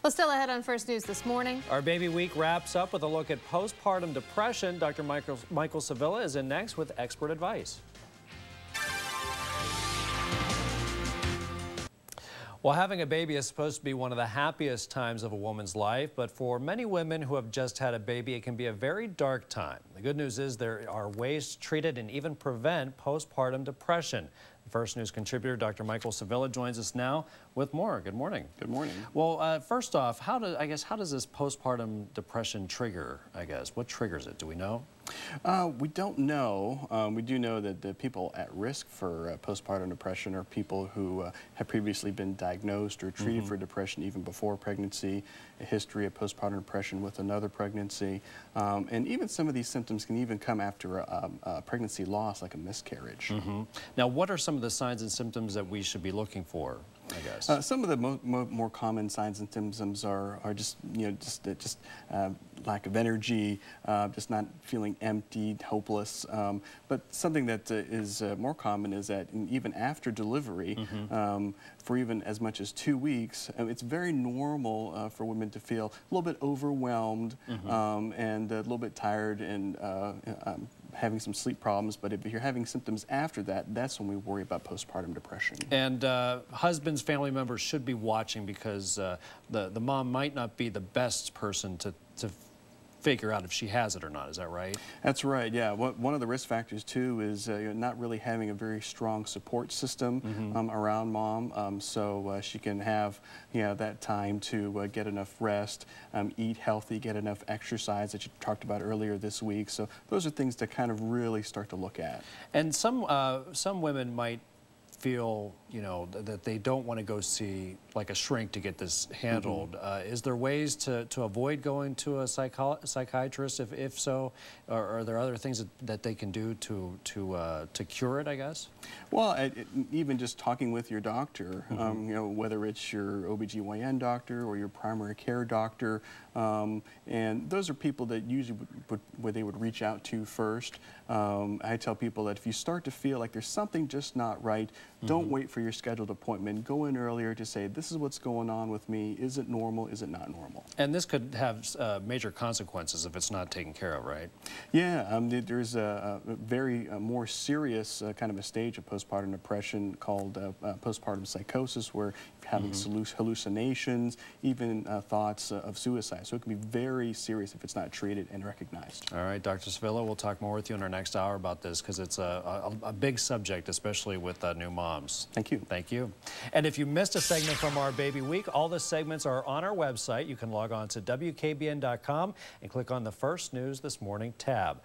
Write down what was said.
Well, still ahead on First News this morning. Our Baby Week wraps up with a look at postpartum depression. Dr. Michael Sevilla is in next with expert advice. Well, having a baby is supposed to be one of the happiest times of a woman's life, but for many women who have just had a baby, it can be a very dark time. The good news is there are ways to treat it and even prevent postpartum depression. First News contributor Dr. Michael Sevilla joins us now with more. Good morning. Good morning. Well, first off, how does this postpartum depression trigger, What triggers it? Do we know? We don't know. We do know that the people at risk for postpartum depression are people who have previously been diagnosed or treated for depression even before pregnancy, a history of postpartum depression with another pregnancy, and even some of these symptoms can even come after a pregnancy loss, like a miscarriage. Now, what are some of the signs and symptoms that we should be looking for, some of the more common signs and symptoms are just lack of energy, just not feeling emptied, hopeless. But something that is more common is that even after delivery, for even as much as 2 weeks, it's very normal for women to feel a little bit overwhelmed and a little bit tired and having some sleep problems. But if you're having symptoms after that, that's when we worry about postpartum depression. And husbands, family members should be watching because the mom might not be the best person to figure out if she has it or not. Is that right? That's right, yeah. One of the risk factors, too, is not really having a very strong support system around mom, so she can have that time to get enough rest, eat healthy, get enough exercise that you talked about earlier this week. So those are things to kind of really start to look at. And some women might feel, that they don't want to go see like a shrink to get this handled. Is there ways to avoid going to a psychiatrist? If so, or are there other things that they can do to cure it, I guess? Well, even just talking with your doctor, whether it's your OBGYN doctor or your primary care doctor, and those are people that usually they would reach out to first. I tell people that if you start to feel like there's something just not right, don't wait for your scheduled appointment. Go in earlier to say, this is what's going on with me. Is it normal? Is it not normal? And this could have major consequences if it's not taken care of, right? Yeah, there's a very more serious kind of a stage of postpartum depression called postpartum psychosis, where you're having hallucinations, even thoughts of suicide. So it can be very serious if it's not treated and recognized. All right, Dr. Sevilla, we'll talk more with you in our next hour about this because it's a big subject, especially with new moms. Thank you. Thank you. And if you missed a segment from our Baby Week, all the segments are on our website. You can log on to WKBN.com and click on the First News This Morning tab.